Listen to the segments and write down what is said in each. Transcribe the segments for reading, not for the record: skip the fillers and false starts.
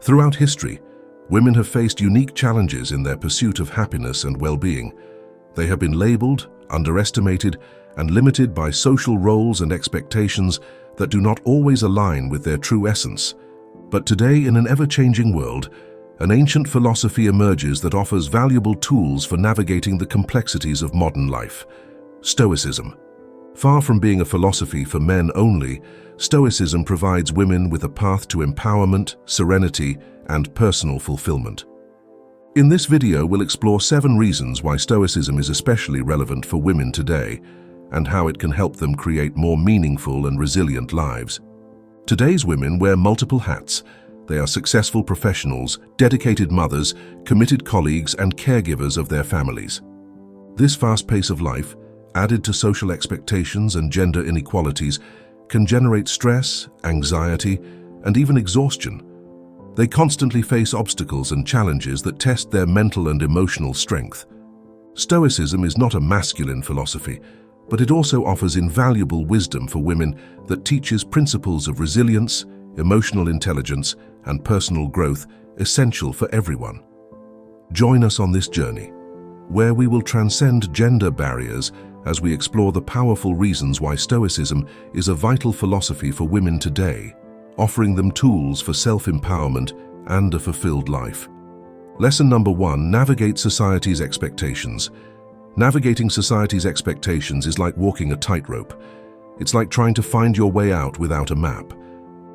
Throughout history, women have faced unique challenges in their pursuit of happiness and well-being. They have been labeled, underestimated, and limited by social roles and expectations that do not always align with their true essence. But today, in an ever-changing world, an ancient philosophy emerges that offers valuable tools for navigating the complexities of modern life: Stoicism. Far from being a philosophy for men only, Stoicism provides women with a path to empowerment, serenity, and personal fulfillment. In this video, we'll explore 7 reasons why Stoicism is especially relevant for women today, and how it can help them create more meaningful and resilient lives. Today's women wear multiple hats. They are successful professionals, dedicated mothers, committed colleagues, and caregivers of their families. This fast pace of life, added to social expectations and gender inequalities, can generate stress, anxiety, and even exhaustion. They constantly face obstacles and challenges that test their mental and emotional strength. Stoicism is not a masculine philosophy, but it also offers invaluable wisdom for women that teaches principles of resilience, emotional intelligence, and personal growth essential for everyone. Join us on this journey, where we will transcend gender barriers as we explore the powerful reasons why Stoicism is a vital philosophy for women today, offering them tools for self-empowerment and a fulfilled life. Lesson number 1: navigate society's expectations. Navigating society's expectations is like walking a tightrope. It's like trying to find your way out without a map.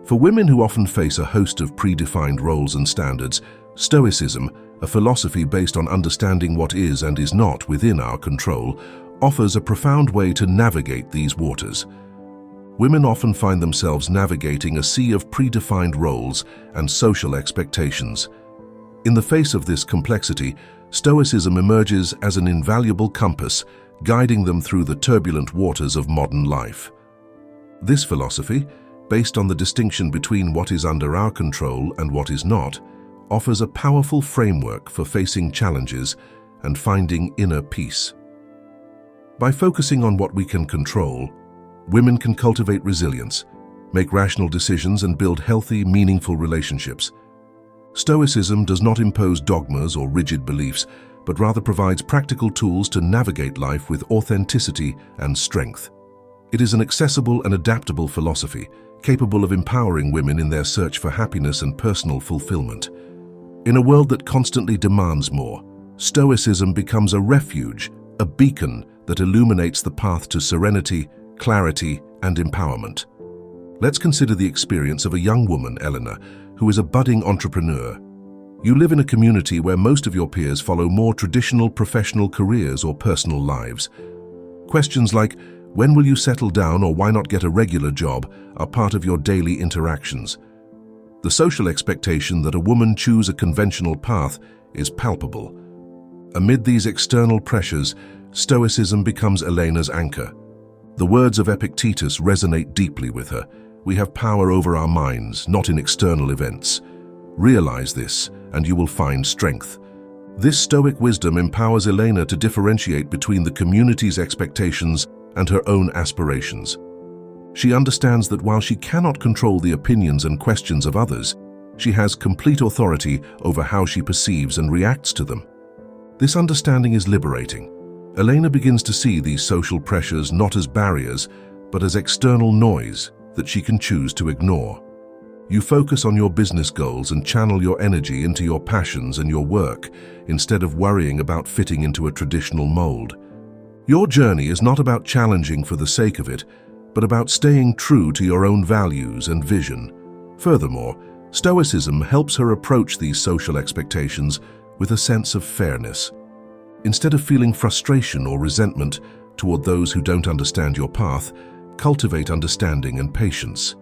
For women who often face a host of predefined roles and standards, Stoicism, a philosophy based on understanding what is and is not within our control, offers a profound way to navigate these waters. Women often find themselves navigating a sea of predefined roles and social expectations. In the face of this complexity, Stoicism emerges as an invaluable compass, guiding them through the turbulent waters of modern life. This philosophy, based on the distinction between what is under our control and what is not, offers a powerful framework for facing challenges and finding inner peace. By focusing on what we can control, women can cultivate resilience, make rational decisions, and build healthy, meaningful relationships. Stoicism does not impose dogmas or rigid beliefs, but rather provides practical tools to navigate life with authenticity and strength. It is an accessible and adaptable philosophy, capable of empowering women in their search for happiness and personal fulfillment. In a world that constantly demands more, Stoicism becomes a refuge, a beacon that illuminates the path to serenity, clarity, and empowerment. Let's consider the experience of a young woman, Eleanor, who is a budding entrepreneur. You live in a community where most of your peers follow more traditional professional careers or personal lives. Questions like, when will you settle down, or why not get a regular job, are part of your daily interactions. The social expectation that a woman choose a conventional path is palpable. Amid these external pressures, Stoicism becomes Elena's anchor. The words of Epictetus resonate deeply with her. We have power over our minds, not in external events. Realize this, and you will find strength. This Stoic wisdom empowers Elena to differentiate between the community's expectations and her own aspirations. She understands that while she cannot control the opinions and questions of others, she has complete authority over how she perceives and reacts to them. This understanding is liberating. Elena begins to see these social pressures not as barriers, but as external noise that she can choose to ignore. You focus on your business goals and channel your energy into your passions and your work, instead of worrying about fitting into a traditional mold. Your journey is not about challenging for the sake of it, but about staying true to your own values and vision. Furthermore, Stoicism helps her approach these social expectations with a sense of fairness. Instead of feeling frustration or resentment toward those who don't understand your path, cultivate understanding and patience.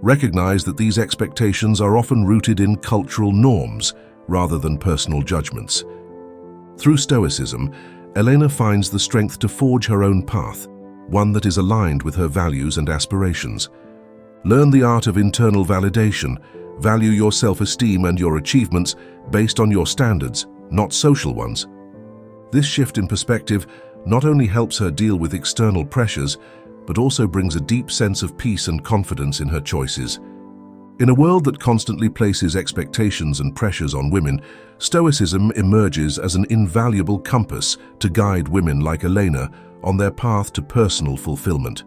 Recognize that these expectations are often rooted in cultural norms rather than personal judgments. Through Stoicism, Elena finds the strength to forge her own path, one that is aligned with her values and aspirations. Learn the art of internal validation. Value your self-esteem and your achievements based on your standards, not social ones. This shift in perspective not only helps her deal with external pressures, but also brings a deep sense of peace and confidence in her choices. In a world that constantly places expectations and pressures on women, Stoicism emerges as an invaluable compass to guide women like Elena on their path to personal fulfillment.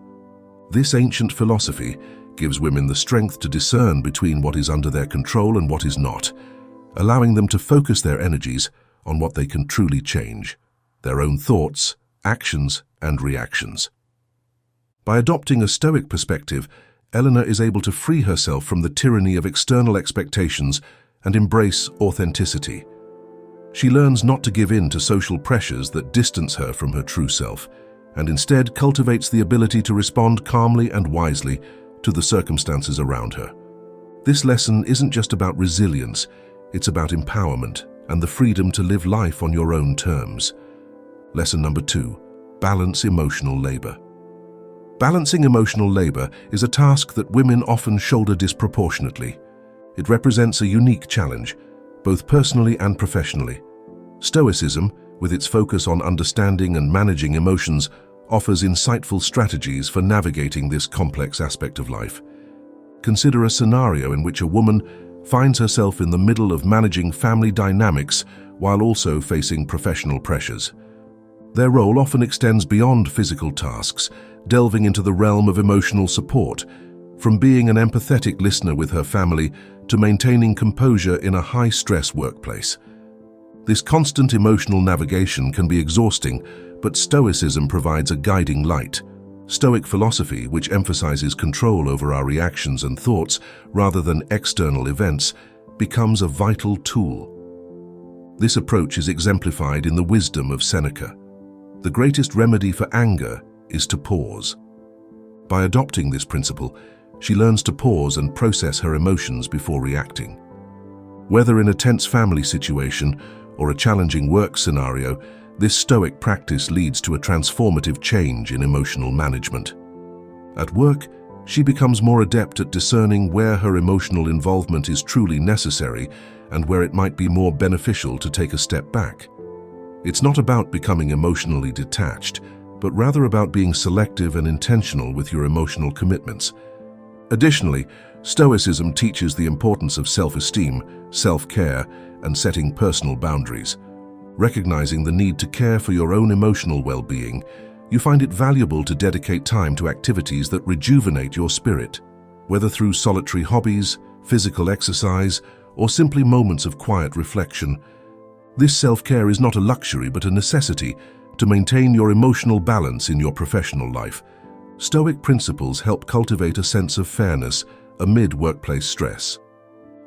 This ancient philosophy gives women the strength to discern between what is under their control and what is not, allowing them to focus their energies on what they can truly change, their own thoughts, actions, and reactions. By adopting a Stoic perspective, Elena is able to free herself from the tyranny of external expectations and embrace authenticity. She learns not to give in to social pressures that distance her from her true self, and instead cultivates the ability to respond calmly and wisely to the circumstances around her. This lesson isn't just about resilience, it's about empowerment and the freedom to live life on your own terms. Lesson number 2, balance emotional labor. Balancing emotional labor is a task that women often shoulder disproportionately. It represents a unique challenge, both personally and professionally. Stoicism, with its focus on understanding and managing emotions, offers insightful strategies for navigating this complex aspect of life. Consider a scenario in which a woman finds herself in the middle of managing family dynamics while also facing professional pressures. Their role often extends beyond physical tasks, delving into the realm of emotional support, from being an empathetic listener with her family to maintaining composure in a high-stress workplace. This constant emotional navigation can be exhausting, but Stoicism provides a guiding light. Stoic philosophy, which emphasizes control over our reactions and thoughts rather than external events, becomes a vital tool. This approach is exemplified in the wisdom of Seneca. The greatest remedy for anger is to pause. By adopting this principle, she learns to pause and process her emotions before reacting. Whether in a tense family situation or a challenging work scenario, this Stoic practice leads to a transformative change in emotional management. At work, she becomes more adept at discerning where her emotional involvement is truly necessary and where it might be more beneficial to take a step back. It's not about becoming emotionally detached, but rather about being selective and intentional with your emotional commitments. Additionally, Stoicism teaches the importance of self-esteem, self-care, and setting personal boundaries. Recognizing the need to care for your own emotional well-being, you find it valuable to dedicate time to activities that rejuvenate your spirit, whether through solitary hobbies, physical exercise, or simply moments of quiet reflection. This self-care is not a luxury but a necessity to maintain your emotional balance in your professional life. Stoic principles help cultivate a sense of fairness amid workplace stress.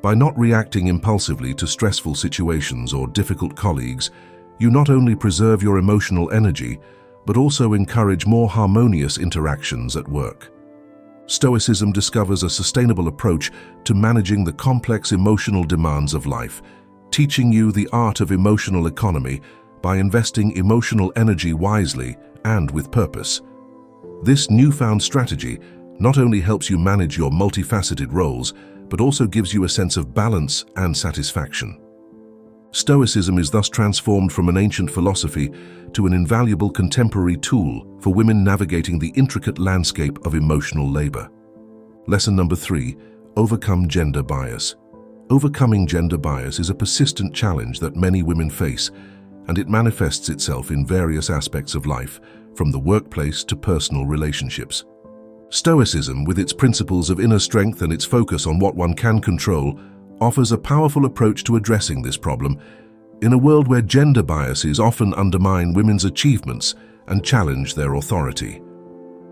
By not reacting impulsively to stressful situations or difficult colleagues, you not only preserve your emotional energy, but also encourage more harmonious interactions at work. Stoicism discovers a sustainable approach to managing the complex emotional demands of life, teaching you the art of emotional economy by investing emotional energy wisely and with purpose. This newfound strategy not only helps you manage your multifaceted roles, but also gives you a sense of balance and satisfaction. Stoicism is thus transformed from an ancient philosophy to an invaluable contemporary tool for women navigating the intricate landscape of emotional labor. Lesson number 3, overcome gender bias. Overcoming gender bias is a persistent challenge that many women face, and it manifests itself in various aspects of life, from the workplace to personal relationships. Stoicism, with its principles of inner strength and its focus on what one can control, offers a powerful approach to addressing this problem in a world where gender biases often undermine women's achievements and challenge their authority.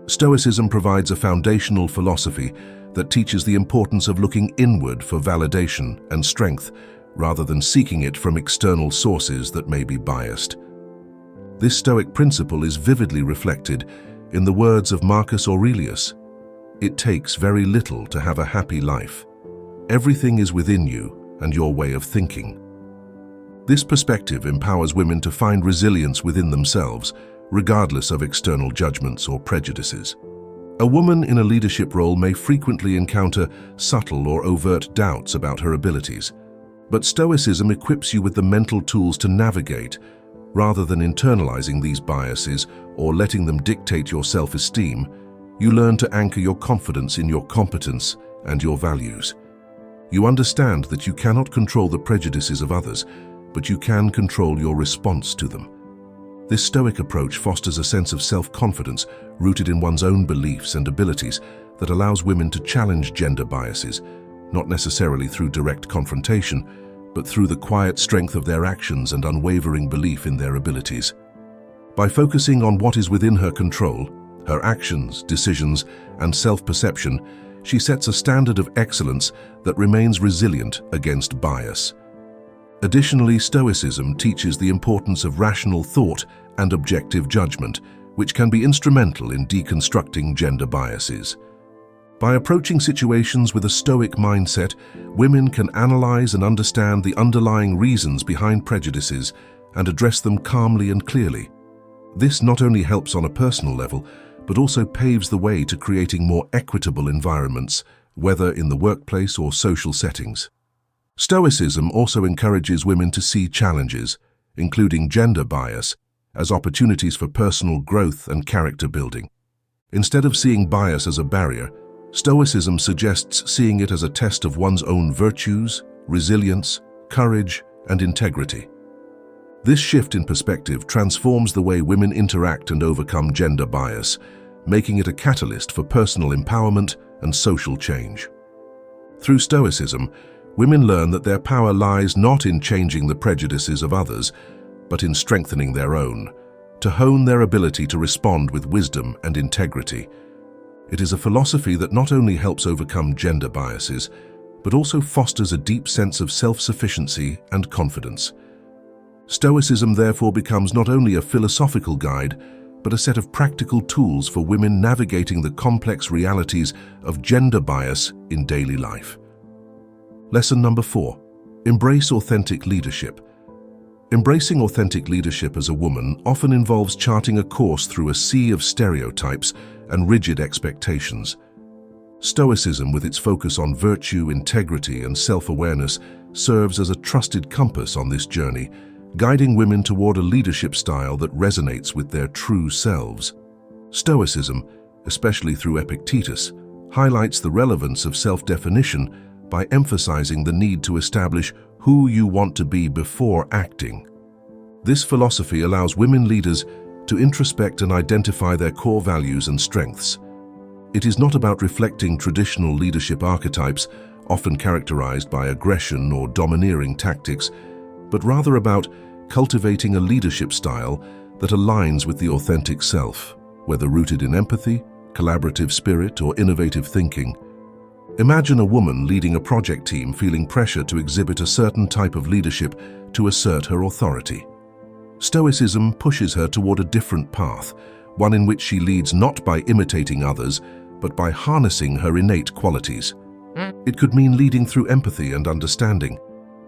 Stoicism provides a foundational philosophy that teaches the importance of looking inward for validation and strength rather than seeking it from external sources that may be biased. This Stoic principle is vividly reflected in the words of Marcus Aurelius: "It takes very little to have a happy life. Everything is within you and your way of thinking." This perspective empowers women to find resilience within themselves, regardless of external judgments or prejudices. A woman in a leadership role may frequently encounter subtle or overt doubts about her abilities, but Stoicism equips you with the mental tools to navigate. Rather than internalizing these biases or letting them dictate your self-esteem, you learn to anchor your confidence in your competence and your values. You understand that you cannot control the prejudices of others, but you can control your response to them. This Stoic approach fosters a sense of self-confidence rooted in one's own beliefs and abilities that allows women to challenge gender biases, not necessarily through direct confrontation, but through the quiet strength of their actions and unwavering belief in their abilities. By focusing on what is within her control, her actions, decisions, and self-perception, she sets a standard of excellence that remains resilient against bias. Additionally, Stoicism teaches the importance of rational thought and objective judgment, which can be instrumental in deconstructing gender biases. By approaching situations with a Stoic mindset, women can analyze and understand the underlying reasons behind prejudices and address them calmly and clearly. This not only helps on a personal level, but also paves the way to creating more equitable environments, whether in the workplace or social settings. Stoicism also encourages women to see challenges, including gender bias, as opportunities for personal growth and character building. Instead of seeing bias as a barrier, Stoicism suggests seeing it as a test of one's own virtues, resilience, courage, and integrity. This shift in perspective transforms the way women interact and overcome gender bias, making it a catalyst for personal empowerment and social change. Through Stoicism, women learn that their power lies not in changing the prejudices of others, but in strengthening their own, to hone their ability to respond with wisdom and integrity. It is a philosophy that not only helps overcome gender biases, but also fosters a deep sense of self-sufficiency and confidence. Stoicism therefore becomes not only a philosophical guide, but a set of practical tools for women navigating the complex realities of gender bias in daily life. Lesson number 4. Embrace authentic leadership. Embracing authentic leadership as a woman often involves charting a course through a sea of stereotypes and rigid expectations. Stoicism, with its focus on virtue, integrity, and self-awareness, serves as a trusted compass on this journey, guiding women toward a leadership style that resonates with their true selves. Stoicism, especially through Epictetus, highlights the relevance of self-definition by emphasizing the need to establish who you want to be before acting. This philosophy allows women leaders to introspect and identify their core values and strengths. It is not about reflecting traditional leadership archetypes, often characterized by aggression or domineering tactics, but rather about cultivating a leadership style that aligns with the authentic self, whether rooted in empathy, collaborative spirit, or innovative thinking. Imagine a woman leading a project team feeling pressure to exhibit a certain type of leadership to assert her authority. Stoicism pushes her toward a different path, one in which she leads not by imitating others, but by harnessing her innate qualities. It could mean leading through empathy and understanding,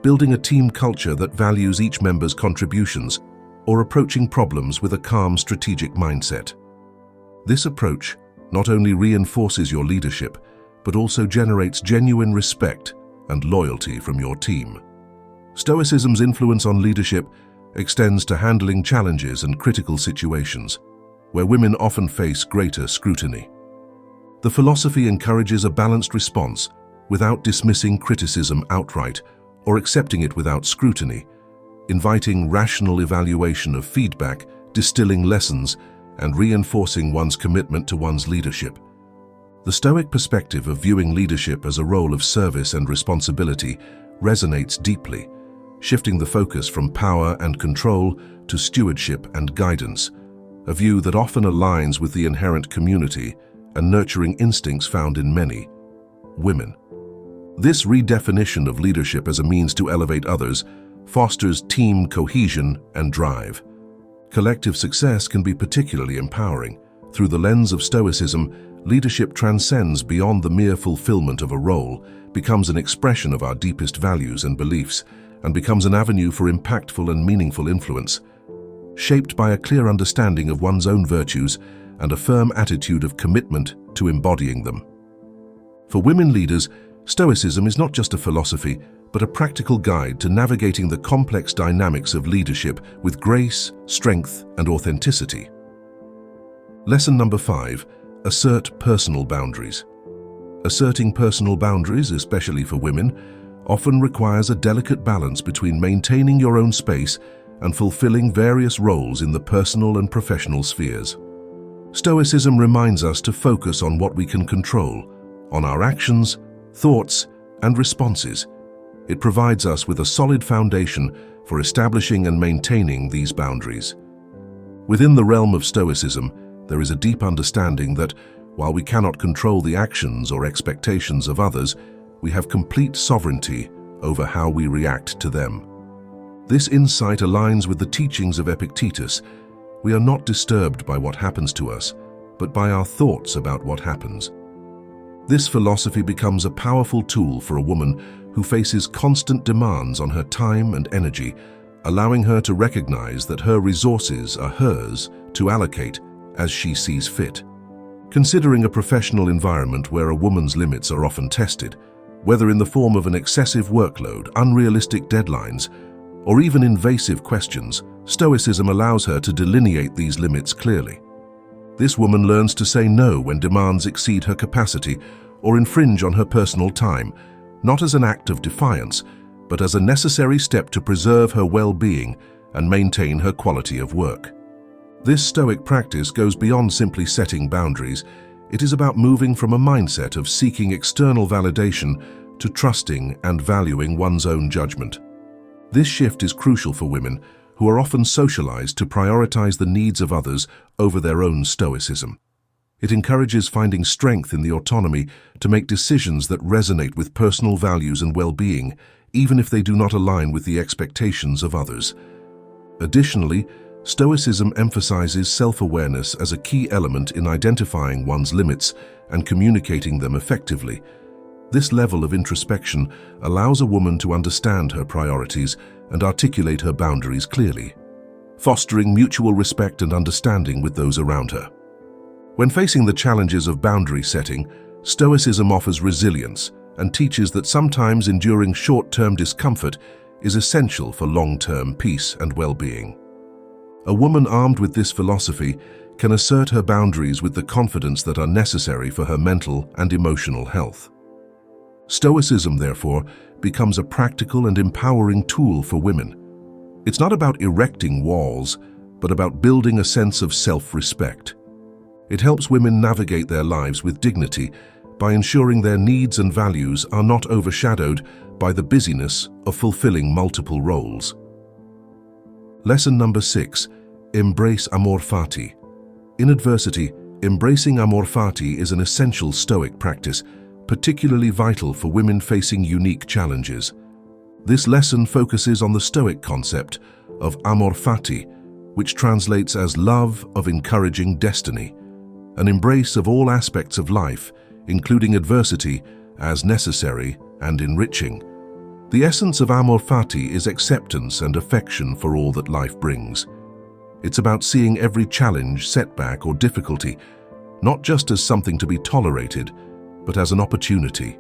building a team culture that values each member's contributions, or approaching problems with a calm, strategic mindset. This approach not only reinforces your leadership, but also generates genuine respect and loyalty from your team. Stoicism's influence on leadership extends to handling challenges and critical situations, where women often face greater scrutiny. The philosophy encourages a balanced response without dismissing criticism outright or accepting it without scrutiny, inviting rational evaluation of feedback, distilling lessons, and reinforcing one's commitment to one's leadership. The Stoic perspective of viewing leadership as a role of service and responsibility resonates deeply, shifting the focus from power and control to stewardship and guidance, a view that often aligns with the inherent community and nurturing instincts found in many women. This redefinition of leadership as a means to elevate others fosters team cohesion and drive. Collective success can be particularly empowering. Through the lens of Stoicism, leadership transcends beyond the mere fulfillment of a role, becomes an expression of our deepest values and beliefs, and becomes an avenue for impactful and meaningful influence, shaped by a clear understanding of one's own virtues and a firm attitude of commitment to embodying them. For women leaders, Stoicism is not just a philosophy, but a practical guide to navigating the complex dynamics of leadership with grace, strength, and authenticity. Lesson number 5. Assert personal boundaries. Asserting personal boundaries, especially for women, often requires a delicate balance between maintaining your own space and fulfilling various roles in the personal and professional spheres. Stoicism reminds us to focus on what we can control, on our actions, thoughts, and responses. It provides us with a solid foundation for establishing and maintaining these boundaries. Within the realm of Stoicism, there is a deep understanding that, while we cannot control the actions or expectations of others, we have complete sovereignty over how we react to them. This insight aligns with the teachings of Epictetus. We are not disturbed by what happens to us, but by our thoughts about what happens. This philosophy becomes a powerful tool for a woman who faces constant demands on her time and energy, allowing her to recognize that her resources are hers to allocate as she sees fit. Considering a professional environment where a woman's limits are often tested, whether in the form of an excessive workload, unrealistic deadlines, or even invasive questions, Stoicism allows her to delineate these limits clearly. This woman learns to say no when demands exceed her capacity or infringe on her personal time, not as an act of defiance, but as a necessary step to preserve her well-being and maintain her quality of work. This Stoic practice goes beyond simply setting boundaries. It is about moving from a mindset of seeking external validation to trusting and valuing one's own judgment. This shift is crucial for women who are often socialized to prioritize the needs of others over their own stoicism. It encourages finding strength in the autonomy to make decisions that resonate with personal values and well-being, even if they do not align with the expectations of others. Additionally, Stoicism emphasizes self-awareness as a key element in identifying one's limits and communicating them effectively. This level of introspection allows a woman to understand her priorities and articulate her boundaries clearly, fostering mutual respect and understanding with those around her. When facing the challenges of boundary setting, Stoicism offers resilience and teaches that sometimes enduring short-term discomfort is essential for long-term peace and well-being. A woman armed with this philosophy can assert her boundaries with the confidence that are necessary for her mental and emotional health. Stoicism, therefore, becomes a practical and empowering tool for women. It's not about erecting walls, but about building a sense of self-respect. It helps women navigate their lives with dignity by ensuring their needs and values are not overshadowed by the busyness of fulfilling multiple roles. Lesson number 6. Embrace amor fati. In adversity, embracing amor fati is an essential Stoic practice, particularly vital for women facing unique challenges. This lesson focuses on the Stoic concept of amor fati, which translates as love of encouraging destiny, an embrace of all aspects of life, including adversity, as necessary and enriching. The essence of amor fati is acceptance and affection for all that life brings. It's about seeing every challenge, setback, or difficulty not just as something to be tolerated, but as an opportunity.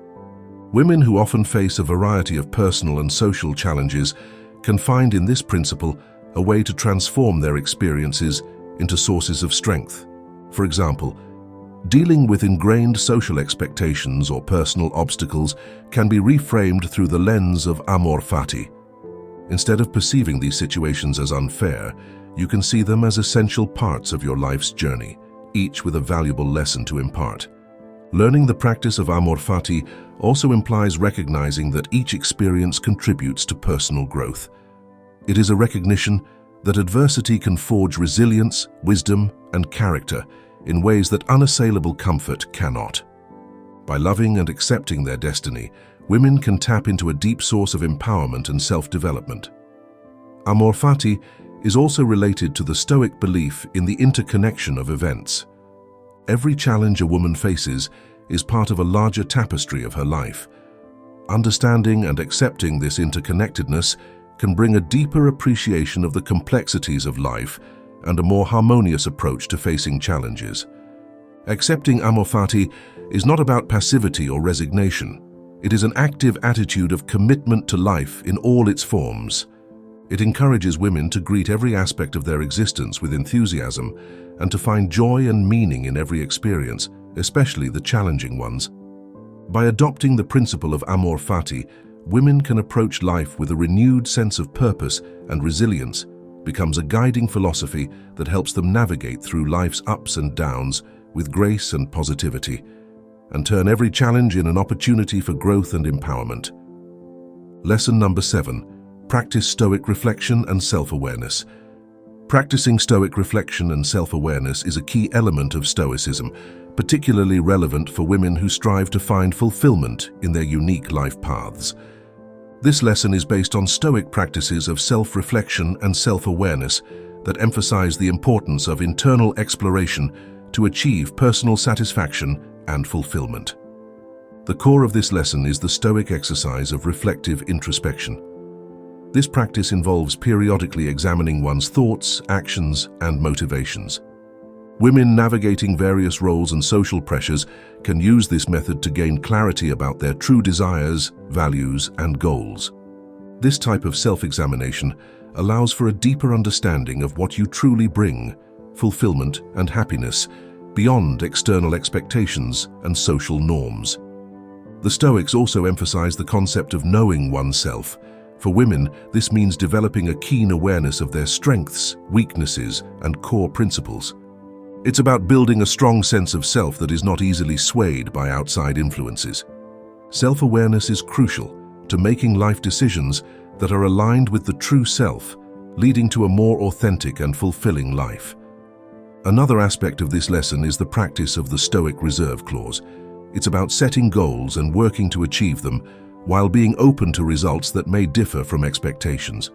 Women who often face a variety of personal and social challenges can find in this principle a way to transform their experiences into sources of strength. For example, dealing with ingrained social expectations or personal obstacles can be reframed through the lens of amor fati. Instead of perceiving these situations as unfair, you can see them as essential parts of your life's journey, each with a valuable lesson to impart. Learning the practice of amor fati also implies recognizing that each experience contributes to personal growth. It is a recognition that adversity can forge resilience, wisdom, and character in ways that unassailable comfort cannot. By loving and accepting their destiny, women can tap into a deep source of empowerment and self-development. Amor fati is also related to the Stoic belief in the interconnection of events. Every challenge a woman faces is part of a larger tapestry of her life. Understanding and accepting this interconnectedness can bring a deeper appreciation of the complexities of life and a more harmonious approach to facing challenges. Accepting amor fati is not about passivity or resignation. It is an active attitude of commitment to life in all its forms. It encourages women to greet every aspect of their existence with enthusiasm and to find joy and meaning in every experience, especially the challenging ones. By adopting the principle of amor fati, women can approach life with a renewed sense of purpose, and resilience becomes a guiding philosophy that helps them navigate through life's ups and downs with grace and positivity, and turn every challenge in an opportunity for growth and empowerment. Lesson number 7. Practice Stoic reflection and self-awareness. Practicing Stoic reflection and self-awareness is a key element of Stoicism, particularly relevant for women who strive to find fulfillment in their unique life paths. This lesson is based on Stoic practices of self-reflection and self-awareness that emphasize the importance of internal exploration to achieve personal satisfaction and fulfillment. The core of this lesson is the Stoic exercise of reflective introspection. This practice involves periodically examining one's thoughts, actions, and motivations. Women navigating various roles and social pressures can use this method to gain clarity about their true desires, values, and goals. This type of self-examination allows for a deeper understanding of what you truly bring, fulfillment and happiness, beyond external expectations and social norms. The Stoics also emphasize the concept of knowing oneself. For women, this means developing a keen awareness of their strengths, weaknesses, and core principles. It's about building a strong sense of self that is not easily swayed by outside influences. Self-awareness is crucial to making life decisions that are aligned with the true self, leading to a more authentic and fulfilling life. Another aspect of this lesson is the practice of the Stoic reserve clause. It's about setting goals and working to achieve them, while being open to results that may differ from expectations.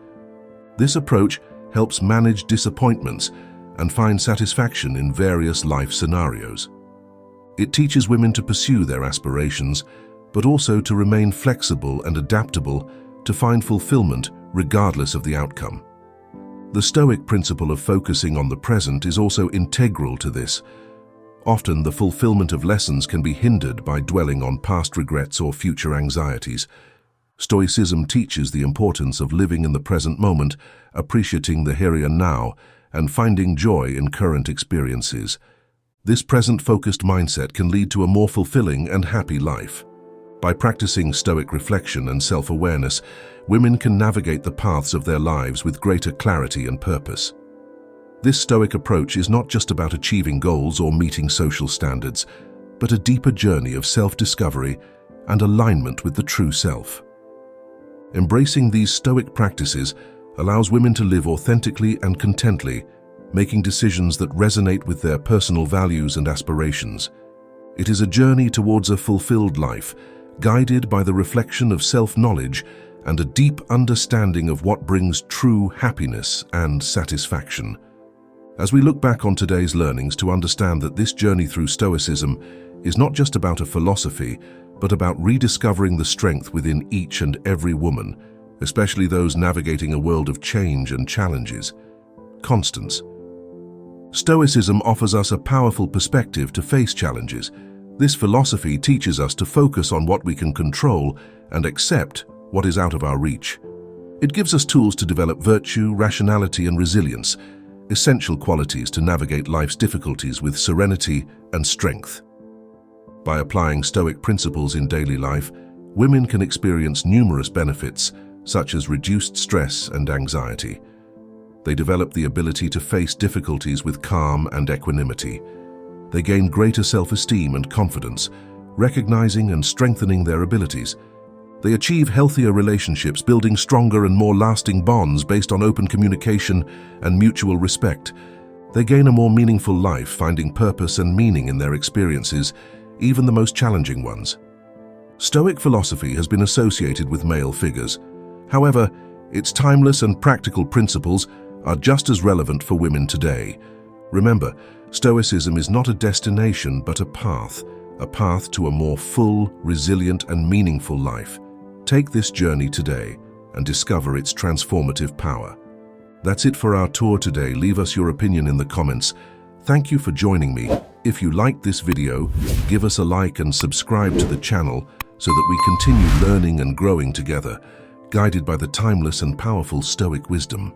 This approach helps manage disappointments and find satisfaction in various life scenarios. It teaches women to pursue their aspirations, but also to remain flexible and adaptable to find fulfillment regardless of the outcome. The Stoic principle of focusing on the present is also integral to this. Often, the fulfillment of lessons can be hindered by dwelling on past regrets or future anxieties. Stoicism teaches the importance of living in the present moment, appreciating the here and now, and finding joy in current experiences. This present-focused mindset can lead to a more fulfilling and happy life. By practicing Stoic reflection and self-awareness, women can navigate the paths of their lives with greater clarity and purpose. This Stoic approach is not just about achieving goals or meeting social standards, but a deeper journey of self-discovery and alignment with the true self. Embracing these Stoic practices allows women to live authentically and contently, making decisions that resonate with their personal values and aspirations. It is a journey towards a fulfilled life, guided by the reflection of self-knowledge and a deep understanding of what brings true happiness and satisfaction. As we look back on today's learnings to understand that this journey through Stoicism is not just about a philosophy, but about rediscovering the strength within each and every woman, especially those navigating a world of change and challenges. Constance. Stoicism offers us a powerful perspective to face challenges. This philosophy teaches us to focus on what we can control and accept what is out of our reach. It gives us tools to develop virtue, rationality, and resilience, essential qualities to navigate life's difficulties with serenity and strength. By applying Stoic principles in daily life, women can experience numerous benefits, such as reduced stress and anxiety. They develop the ability to face difficulties with calm and equanimity. They gain greater self-esteem and confidence, recognizing and strengthening their abilities. They achieve healthier relationships, building stronger and more lasting bonds based on open communication and mutual respect. They gain a more meaningful life, finding purpose and meaning in their experiences, even the most challenging ones. Stoic philosophy has been associated with male figures. However, its timeless and practical principles are just as relevant for women today. Remember, Stoicism is not a destination but a path to a more full, resilient, and meaningful life. Take this journey today and discover its transformative power. That's it for our tour today. Leave us your opinion in the comments. Thank you for joining me. If you liked this video, give us a like and subscribe to the channel so that we continue learning and growing together, guided by the timeless and powerful Stoic wisdom.